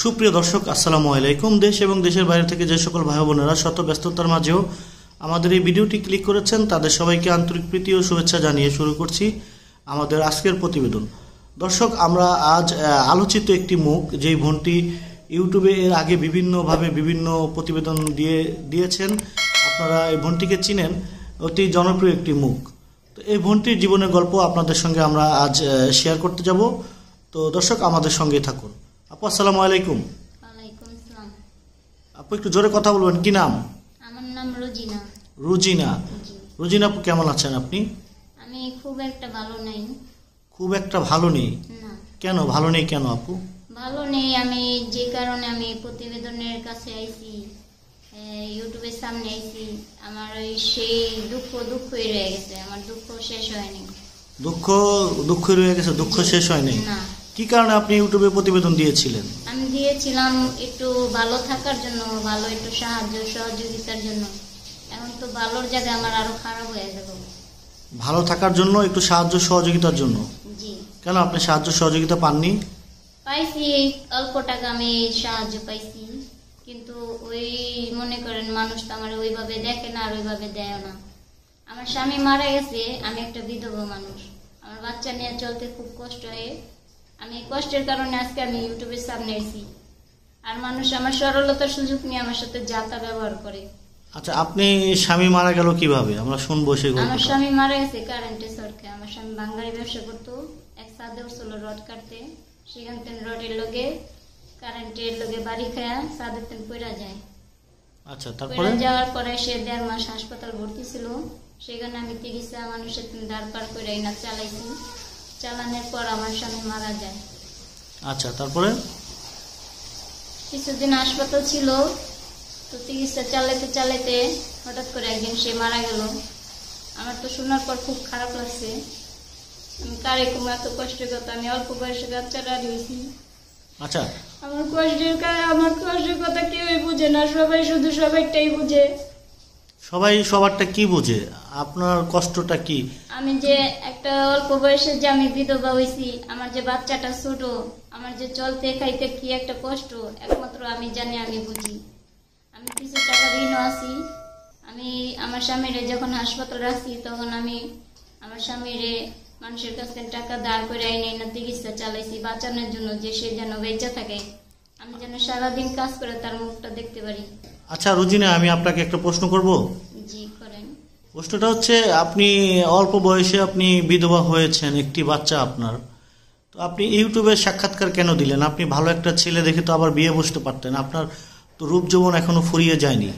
সুপ্রিয় দর্শক, আসসালামু আলাইকুম। দেশ এবং দেশের বাইরে থেকে যে সকল ভাই বোনেরা শত ব্যস্ততার মাঝেও আমাদের এই ভিডিওটি ক্লিক করেছেন, তাদের সবাইকে আন্তরিক প্রীতি ও শুভেচ্ছা জানিয়ে শুরু করছি আমাদের আজকের প্রতিবেদন। দর্শক, আমরা আজ আলোচিত একটি মুখ, যেই বোনটি ইউটিউবে এর আগে বিভিন্নভাবে বিভিন্ন প্রতিবেদন দিয়েছেন, আপনারা এই বোনটিকে চিনেন, অতি জনপ্রিয় একটি মুখ। তো এই বোনটির জীবনের গল্প আপনাদের সঙ্গে আমরা আজ শেয়ার করতে যাব। তো দর্শক, আমাদের সঙ্গে থাকুন। আপু, আসসালামু আলাইকুম। ওয়ালাইকুম আসসালাম। আপু, একটু জোরে কথা বলবেন, কি নাম? আমার নাম রোজিনা। রুজিনা। জি। রুজিনা আপু, কেমন আছেন আপনি? আমি খুব একটা ভালো নেই। খুব একটা ভালো নেই? না। কেন ভালো নেই কেন আপু? ভালো নেই আমি যে কারণে আমি প্রতিবেদনের কাছে আইছি, ইউটিউবের সামনে আইছি। আমার ওই সেই দুঃখই রয়ে গেছে, আমার দুঃখ শেষ হয়নি। দুঃখ রয়ে গেছে? দুঃখ শেষ হয়নি? না। কি কারণে আপনি ইউটিউবে প্রতিবেদন দিয়েছিলেন? আমি দিয়েছিলাম একটু ভালো থাকার জন্য, ভালো একটু সাহায্য সহযোগিতার জন্য। এখন তো ভালোর জায়গায় আমার আরো খারাপ হয়ে যাবে। ভালো থাকার জন্য, একটু সাহায্য সহযোগিতার জন্য? জি। কেন আপনি সাহায্য সহযোগিতা পাননি? পাইছি, অল্প টাকা আমি সাহায্য পাইছি, কিন্তু ওই মনে করেন মানুষ তো আমার ওইভাবে দেখে না আর ওইভাবে দেয় না। আমার স্বামী মারা গেছে, আমি একটা বিধবা মানুষ, আমার বাচ্চা নিয়ে চলতে খুব কষ্ট হয়। আমি কষ্টের কারণে আজকে আমি ইউটিউবের সামনে এসেছি, আর মানুষ আমার সরলতার সুযোগ নিয়ে আমার সাথে যাতা ব্যবহার করে। আচ্ছা, আপনি স্বামী মারা গেল কিভাবে, আমরা শুনবো সেই আমার গল্পটা। স্বামী মারা গেছে কারেন্টে সরকে। আমার স্বামী বাঙালি ব্যবসা করতো, এক সাদে উঠছিল রড কাটতে, সেখান থেকে রডের লগে কারেন্টের লগে বাড়ি খায়া সাদের তেন পড়া যায়। আচ্ছা, তারপরে? পড়া যাওয়ার পরে সে 1.5 মাস হাসপাতাল ভর্তি ছিল। সেখানে আমি চিকিৎসা মানুষের দাঁড় পার করে না চালাইছি। চালানোর পর আমার স্বামী মারা যায়। আচ্ছা, তারপরে? কিছুদিন হাসপাতাল ছিল, তো চিকিৎসা চালাইতে হঠাৎ করে একদিন সে মারা গেল। আমার তো শোনার পর খুব খারাপ লাগছে। আমি কারে কুম এত কষ্টের কথা, আমি অল্প বয়সে বাচ্চারা রয়েছি। আচ্ছা, আমার কষ্টের কথা কেউই বুঝে না, সবাই শুধু সবাইটাই বুঝে। সবাই সবারটা কি বুঝে? আপনার কষ্টটা কি? আমি যে একটা অল্প বয়সে যে আমি বিধবা হয়েছি, আমার যে বাচ্চাটা ছোট, আমার যে চলতে খাইতে কি একটা কষ্ট, একমাত্র আমি জানি, আমি বুঝি। আমি কিছু টাকা ঋণও আছি। আমি আমার স্বামীরে যখন হাসপাতাল রাখছি, তখন আমি আমার স্বামীরে মানুষের কাছ থেকে টাকা দাঁড় করে আইনে না চিকিৎসা চালাইছি বাঁচানোর জন্য, যে সে যেন বেঁচে থাকে, আমি যেন সারাদিন কাজ করে তার মুখটা দেখতে পারি। আচ্ছা রুজিনা, আমি আপনাকে একটা প্রশ্ন করব। জি, করেন। প্রশ্নটা হচ্ছে, আপনি অল্প বয়সে আপনি বিধবা হয়েছেন, একটি বাচ্চা আপনার, তো আপনি ইউটিউবে সাক্ষাৎকার কেন দিলেন? আপনি ভালো একটা ছেলে দেখে তো আবার বিয়ে বসতে পারতেন, আপনার তো রূপ যৌবন এখনো ফুরিয়ে যায়নি।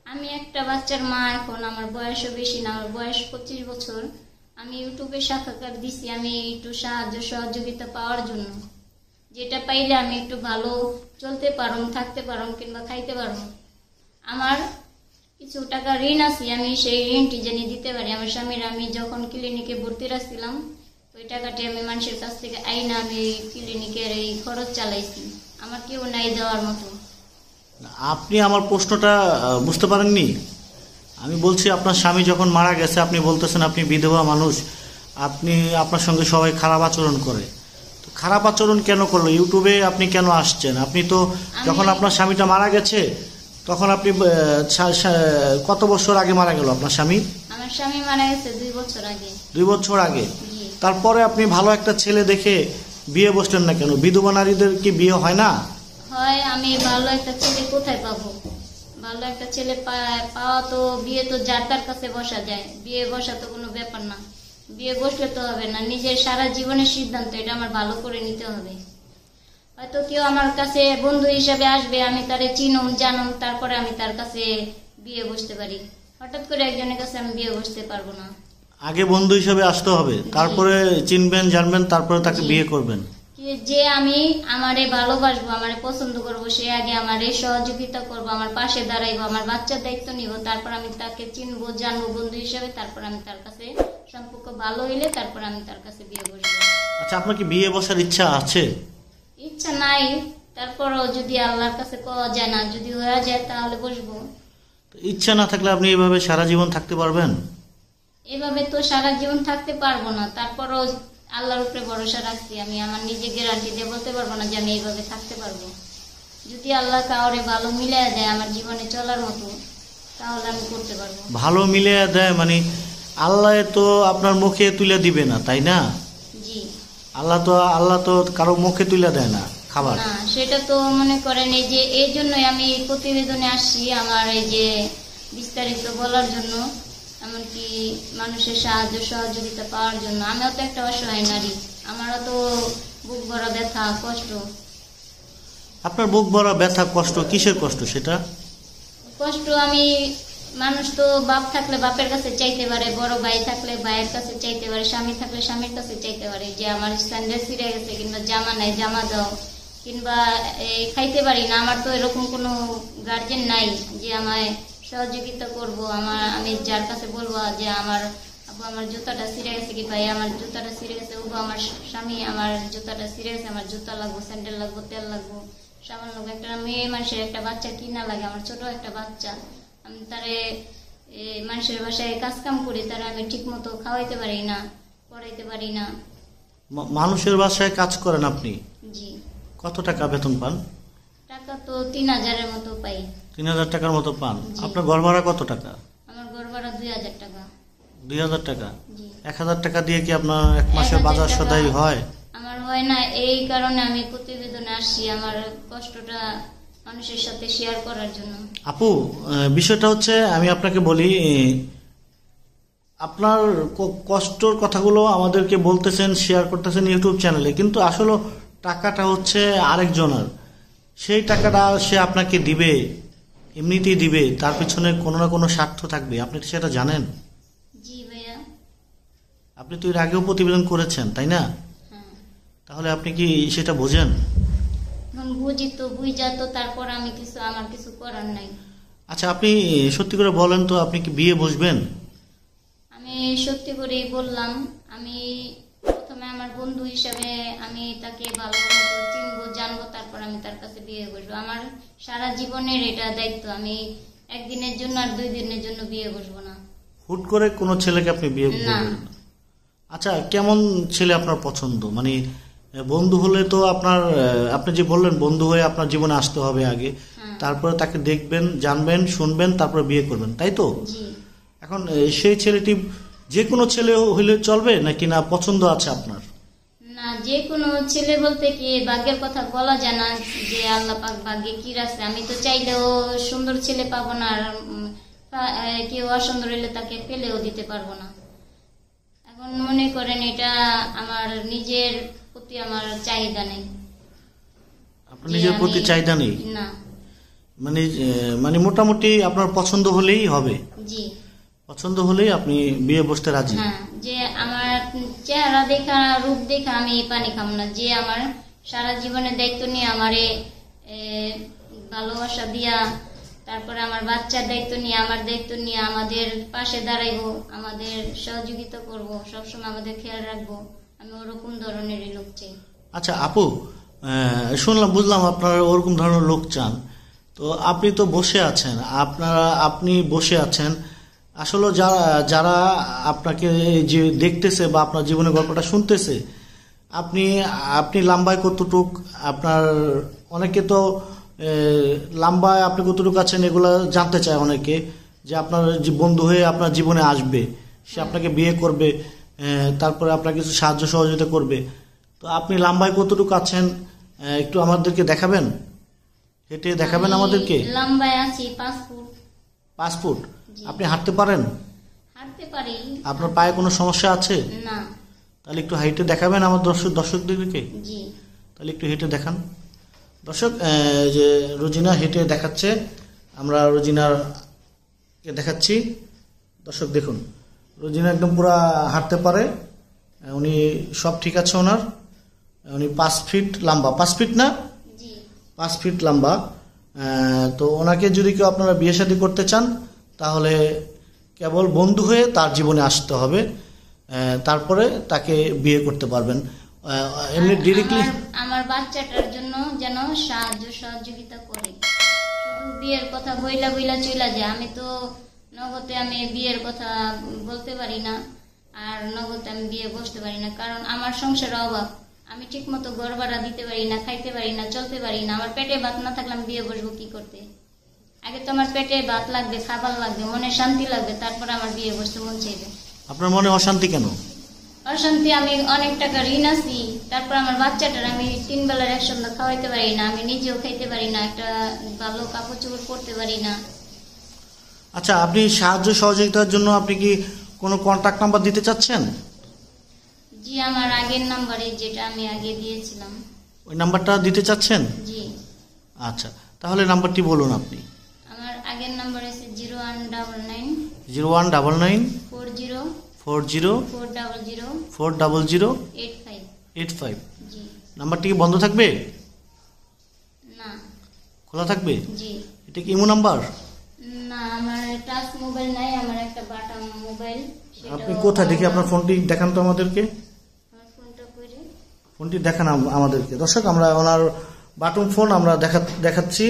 আমি একটা বাচ্চার মা, এখন আমার বয়সও বেশি না, আমার বয়স 25 বছর। আমি ইউটিউবে সাক্ষাৎকার দিছি আমি একটু সাহায্য সহযোগিতা পাওয়ার জন্য, যেটা পাইলে আমি একটু ভালো চলতে পারুম, থাকতে পারুম, কিংবা খাইতে পারুম। আমার কিছু টাকা ঋণ আছে, আমি সেই ঋণটি জানি দিতে পারি। আমার স্বামীর আমি যখন ক্লিনিকে ভর্তি রাখছিলাম, ওই টাকাটি আমি মানুষের কাছ থেকে আইনা আমি ক্লিনিকের এই খরচ চালাইছি। আমার কেউ নাই দেওয়ার মতো। আপনি আমার প্রশ্নটা বুঝতে পারেননি। আমি বলছি, আপনার স্বামী যখন মারা গেছে, আপনি বলতেছেন আপনি বিধবা মানুষ, আপনি আপনার সঙ্গে সবাই খারাপ আচরণ করে। তো খারাপ আচরণ কেন করলো? ইউটিউবে আপনি কেন আসছেন? আপনি তো যখন আপনার স্বামীটা মারা গেছে, তখন আপনি কত বছর আগে মারা গেল আপনার স্বামী? আমার স্বামী মারা গেছে 2 বছর আগে। 2 বছর আগে? জি। তারপরে আপনি ভালো একটা ছেলে দেখে বিয়ে বসলেন না কেন? বিধবা নারীদের কি বিয়ে হয় না? হয়। আমি ভালো একটা ছেলে কোথায় পাবো? ভালো একটা ছেলে পাওয়া তো, বিয়ে তো যার তার কাছে বসা যায়, বিয়ে বসা তো কোনো ব্যাপার না। বিয়ে বসলে তো হবে না, নিজের সারা জীবনের সিদ্ধান্ত, এটা আমার ভালো করে নিতে হবে। হয়তো কেউ আমার কাছে বন্ধু হিসাবে আসবে, আমি তারে চিনুম জানুম, তারপরে আমি তার কাছে বিয়ে বসতে পারি। হঠাৎ করে একজনের কাছে আমি বিয়ে বসতে পারবো না। আগে বন্ধু হিসাবে আসতে হবে, তারপরে চিনবেন জানবেন, তারপরে তাকে জি। বিয়ে করবেন। যে আমি আমারে ভালোবাসবো, আমারে পছন্দ করবো, সে আগে আমারে সহযোগিতা করবো, আমার পাশে দাঁড়াইবো, আমার বাচ্চার দায়িত্ব নিব, তারপর আমি তাকে চিনবো জানবো বন্ধু হিসাবে, তারপর আমি তার কাছে সম্পর্ক ভালো হইলে তারপর আমি তার কাছে বিয়ে বসবো। আচ্ছা, আপনার কি বিয়ে বসার ইচ্ছা আছে? ইচ্ছা নাই, তারপরও যদি আল্লাহর কাছে পাওয়া যায় না, যদি হয়ে যায় তাহলে বসবো। ইচ্ছা না থাকলে আপনি এভাবে সারা জীবন থাকতে পারবেন? এভাবে তো সারা জীবন থাকতে পারবো না, তারপরও আল্লাহর উপরে ভরসা রাখছি আমি। আমার নিজে গ্যারান্টি দিয়ে বলতে পারবো না যে আমি এইভাবে থাকতে পারবো। যদি আল্লাহ কাউরে ভালো মিলিয়ে দেয় আমার জীবনে চলার মতো, তাহলে আমি করতে পারবো। ভালো মিলিয়ে দেয় মানে আল্লাহ তো আপনার মুখে তুলে দিবে না, তাই না? জি। আল্লাহ তো কারো মুখে তুলে দেয় না খাবার। না, সেটা তো মনে করেন এই যে এই জন্যই আমি এই প্রতিবেদনে আসছি, আমার এই যে বিস্তারিত বলার জন্য, এমনকি মানুষের সাহায্য সহযোগিতা পাওয়ার জন্য। আমিও তো একটা অসহায় নারী, আমারও তো বুক ভরা ব্যথা কষ্ট। আপনার বুক ভরা ব্যথা কষ্ট, কিসের কষ্ট সেটা? কষ্ট আমি, মানুষ তো বাপ থাকলে বাপের কাছে চাইতে পারে, বড় ভাই থাকলে ভাইয়ের কাছে চাইতে পারে, স্বামী থাকলে স্বামীর কাছে চাইতে পারে যে আমার স্যান্ডেল ছিঁড়ে গেছে, কিংবা জামা নাই জামা দাও, কিংবা খাইতে পারি না। আমার তো এরকম কোনো গার্জেন নাই যে আমায় সহযোগিতা করব। আমি যার কাছে বলবো যে আমার আব্বু আমার জুতাটা ছিঁড়ে গেছে, কি ভাই আমার জুতাটা ছিঁড়ে গেছে, ওগো আমার স্বামী আমার জুতাটা ছিঁড়ে গেছে, আমার জুতা লাগবো, স্যান্ডেল লাগবো, তেল লাগবো। সামান্য একটা মেয়ে মানুষের একটা বাচ্চা কিনা লাগে, আমার ছোট একটা বাচ্চা, আমি তারে মানুষের বাসায় কাজ কাম করি, তারা আমি ঠিক মতো খাওয়াইতে পারি না, পড়াইতে পারি না। মানুষের বাসায় কাজ করেন আপনি? জি। কত টাকা বেতন পান? টাকা তো 3000-এর মতো পাই। 3000 টাকার মতো পান? জি। আপনার ঘর ভাড়া কত টাকা? আমার ঘর ভাড়া 2000 টাকা। 2000 টাকা? জি। 1000 টাকা দিয়ে কি আপনার এক মাসের 1000 বাজার টাকা সদাই হয়? আমার হয় না, এই কারণে আমি প্রতিবেদনে আসছি, আমার কষ্টটা মানুষের সাথে শেয়ার করার জন্য। আপু, বিষয়টা হচ্ছে আমি আপনাকে বলি, আপনার কষ্টর কথাগুলো আমাদেরকে বলতেছেন, শেয়ার করতেছেন ইউটিউব চ্যানেলে, কিন্তু আসলে টাকাটা হচ্ছে আরেকজনের। সেই টাকাটা সে আপনাকে দিবে, এমনিতেই দিবে, তার পিছনে কোনো না কোনো স্বার্থ থাকবে, আপনি তো সেটা জানেন। জি ভাইয়া। আপনি তো এর আগেও প্রতিবেদন করেছেন, তাই না? হ্যাঁ। তাহলে আপনি কি সেটা বোঝেন? বুঝি তো, বুঝা তো তারপর আমার কিছু করার নাই। আচ্ছা, আপনি সত্যি করে বলেন তো, আপনি কি বিয়ে বসবেন? আমি সত্যি করেই বললাম, আমি প্রথমে আমার বন্ধু হিসাবে আমি তাকে ভালো মতো চিনবো, জানবো, তারপর আমি তার কাছে বিয়ে বসবো। আমার সারা জীবনের এটা দায়িত্ব, আমি একদিনের জন্য আর 2 দিনের জন্য বিয়ে বসবো না। হুট করে কোনো ছেলেকে আপনি বিয়ে না। করবেন না? আচ্ছা, কেমন ছেলে আপনার পছন্দ? মানে বন্ধু হলে তো আপনি যে বললেন বন্ধু হয়ে আপনার জীবনে আসতে হবে আগে, হ্যাঁ। তারপরে তাকে দেখবেন, জানবেন, শুনবেন, তারপরে বিয়ে করবেন, তাই তো? জি। এখন সেই ছেলেটি যে কোনো ছেলে হইলে চলবে নাকি না পছন্দ আছে আপনার? না, যে কোনো ছেলে বলতে কি ভাগ্যের কথা বলা যায় না, যে আল্লাহ পাক ভাগ্যে কি রাখছে। আমি তো চাইলেও সুন্দর ছেলে পাবো না, আর কেউ অসুন্দর হইলে তাকে পেলেও দিতে পারবো না। এখন মনে করেন এটা আমার নিজের প্রতি আমার চাহিদা নেই। আপনার নিজের প্রতি চাহিদা নেই? না। মানে মোটামুটি আপনার পছন্দ হলেই হবে? জি। পছন্দ হলেই আপনি বিয়ে বসতে রাজি? হ্যাঁ, যে আমার চেহারা দেখা, রূপ দেখা আমি পানি খাম না, যে আমার সারা জীবনের দায়িত্ব নিয়ে আমারে ভালোবাসা দিয়া, তারপরে আমার বাচ্চার দায়িত্ব নিয়ে, আমার দায়িত্ব নিয়ে আমাদের পাশে দাঁড়াইবো, আমাদের সহযোগিতা করব, সবসময় আমাদের খেয়াল রাখবো, আমি ওরকম ধরনেরই লোক চাই। আচ্ছা আপু, শুনলাম, বুঝলাম আপনারা ওরকম ধরনের লোক চান। তো আপনি তো বসে আছেন, আপনি বসে আছেন, আসলে যারা আপনাকে যে দেখতেছে বা আপনার জীবনের গল্পটা শুনতেছে, আপনি লাম্বায় কতটুক, আপনার অনেকে তো লাম্বায় আপনি কতটুকু আছেন এগুলো জানতে চায় অনেকে, যে আপনার যে বন্ধু হয়ে আপনার জীবনে আসবে, সে আপনাকে বিয়ে করবে, তারপরে আপনার কিছু সাহায্য সহযোগিতা করবে। তো আপনি লাম্বায় কতটুকু আছেন একটু আমাদেরকে দেখাবেন, হেঁটে দেখাবেন আমাদেরকে? লম্বায় আছি 5 ফুট। 5 ফুট? আপনি হাঁটতে পারেন? হাঁটতে পারি। আপনার পায়ে কোনো সমস্যা আছে? না। তাহলে একটু হেঁটে দেখাবেন আমার দর্শকদেরকে? জি। তাহলে একটু হেঁটে দেখান। দর্শক, যে রোজিনা হেঁটে দেখাচ্ছে, আমরা রোজিনাকে দেখাচ্ছি। দর্শক দেখুন, রোজিনা একদম পুরা হাঁটতে পারে, উনি সব ঠিক আছে ওনার। উনি 5 ফিট লম্বা, 5 ফিট না? জি। 5 ফিট লম্বা। তো ওনাকে যদি কেউ আপনারা বিয়ে শাদী করতে চান, তাহলে কেবল বন্ধু হয়ে তার জীবনে আসতে হবে, তারপরে তাকে বিয়ে করতে পারবেন। এমনি ডিরেক্টলি আমার বাচ্চাটার জন্য যেন সাহায্য সহযোগিতা করে, শুধু বিয়ের কথা বইলা চইলা যায়। আমি তো নগদে আমি বিয়ের কথা বলতে পারি না, আর নগদে আমি বিয়ে বসতে পারি না, কারণ আমার সংসারের অভাব। আমি ঠিক মতো ঘর ভাড়া দিতে পারি না, খাইতে পারি না, চলতে পারি না। আমার পেটে ভাত না থাকলে আমি বিয়ে বসবো কি করতে? আগে তো আমার পেটে ভাত লাগবে, খাবার লাগবে, মনে শান্তি লাগবে, তারপর আমার বিয়ে বসতে মন চাইবে। আপনার মনে অশান্তি কেন? অশান্তি, আমি অনেক টাকা ঋণ আছি, তারপর আমার বাচ্চাটার আমি 3 বেলার এক সন্ধ্যা খাওয়াইতে পারি না, আমি নিজেও খাইতে পারি না, একটা ভালো কাপড় চোপড় পরতে পারি না। আচ্ছা, আপনি সাহায্য সহযোগিতার জন্য আপনি কি কোনো কন্ট্যাক্ট নাম্বার দিতে চাচ্ছেন? জি, আমার আগের নাম্বারে যেটা আমি আগে দিয়েছিলাম। ওই নাম্বারটা দিতে চাচ্ছেন? জি। আচ্ছা, তাহলে নাম্বারটি বলুন আপনি। আমার আগের নাম্বার আছে 0199 0199 40 40 400 400 85। 85। জি। নাম্বারটি কি বন্ধ থাকবে? না। খোলা থাকবে? জি। এটা কি ইমো নাম্বার? না, আমার টাচ মোবাইল নাই, আমার একটা বাটন মোবাইল। আপনি কোথায় দেখি আপনার ফোনটি দেখান তো আমাদেরকে। আমার ফোনটা কইরে ফোনটি দেখান আমাদেরকে। দর্শক, আমরা ওনার বাটন ফোন আমরা দেখাচ্ছি।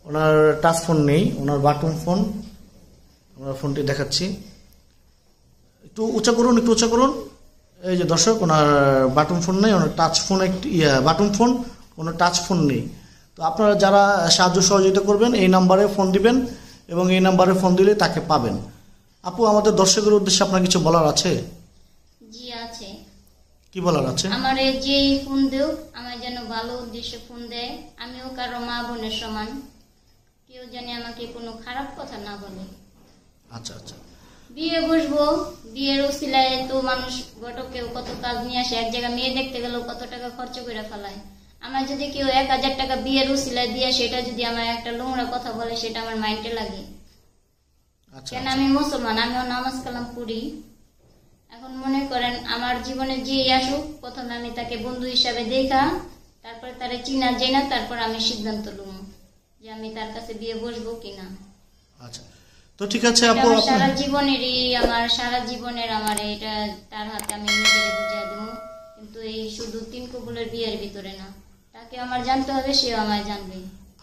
ওনার টাচ ফোন নেই, ওনার বাটন ফোন আমরা ফোনটি দেখাচ্ছি। একটু উঁচা করুন, একটু উঁচা করুন। এই যে দর্শক, ওনার বাটন ফোন নেই, ওনার টাচ ফোন একটি বাটন ফোন, ওনার টাচ ফোন নেই। তো আপনারা যারা সাহায্য সহযোগিতা করবেন এই নাম্বারে ফোন দিবেন এবং এই নাম্বারে ফোন দিলে তাকে পাবেন। আপু, আমাদের দর্শকের উদ্দেশ্যে আপনার কিছু বলার আছে? জি আছে। কি বলার আছে? আমার যে ফোন দেও, আমার যেন ভালো উদ্দেশ্যে ফোন দেয়, আমিও কারো মা বোনের সমান, কেউ জানি আমাকে কোনো খারাপ কথা না বলে। আচ্ছা আচ্ছা। বিয়ে বসবো, বিয়ের উসিলায় তো মানুষ ঘটকেও কত কাজ নিয়ে আসে, এক জায়গায় মেয়ে দেখতে গেলেও কত টাকা খরচ করে ফেলায়। আমার যদি কেউ 1000 টাকা বিয়ের উসিলায় দিয়ে সেটা যদি আমার একটা নোংরা কথা বলে, সেটা আমার মাইন্ডে লাগে। আচ্ছা, কেন, আমি মুসলমান, আমিও নামাজ কালাম পড়ি। এখন মনে করেন আমার জীবনে যে আসুক, প্রথমে আমি তাকে বন্ধু হিসাবে দেখা, তারপর তারে চিনা জেনা, তারপর আমি সিদ্ধান্ত লুম যে আমি তার কাছে বিয়ে বসবো কিনা। আচ্ছা, তো ঠিক আছে আপু, সারা জীবনেরই আমার সারা জীবনের আমার এটা তার হাতে আমি নিজেরে বুঝিয়ে দেবো। কিন্তু এই শুধু 3 কবুলের বিয়ের ভিতরে না, তাকে আমার জানতে হবে, সেও আমায় জানবে।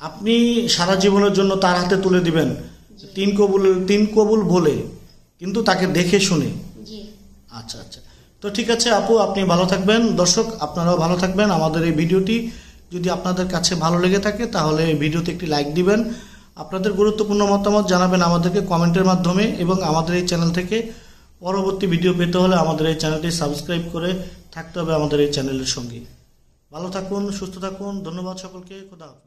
আপনি সারা জীবনের জন্য তার হাতে তুলে দিবেন 3 কবুল বলে, কিন্তু তাকে দেখে শুনে। জি। আচ্ছা আচ্ছা, তো ঠিক আছে আপু, আপনি ভালো থাকবেন। দর্শক, আপনারাও ভালো থাকবেন। আমাদের এই ভিডিওটি যদি আপনাদের কাছে ভালো লেগে থাকে তাহলে ভিডিওতে একটি লাইক দিবেন। আপনাদের গুরুত্বপূর্ণ মতামত জানাবেন আমাদেরকে কমেন্টের মাধ্যমে, এবং আমাদের এই চ্যানেল থেকে পরবর্তী ভিডিও পেতে হলে আমাদের এই চ্যানেলটি সাবস্ক্রাইব করে থাকতে হবে আমাদের এই চ্যানেলের সঙ্গে। ভালো থাকুন, সুস্থ থাকুন। ধন্যবাদ সকলকে। খোদা হাফেজ।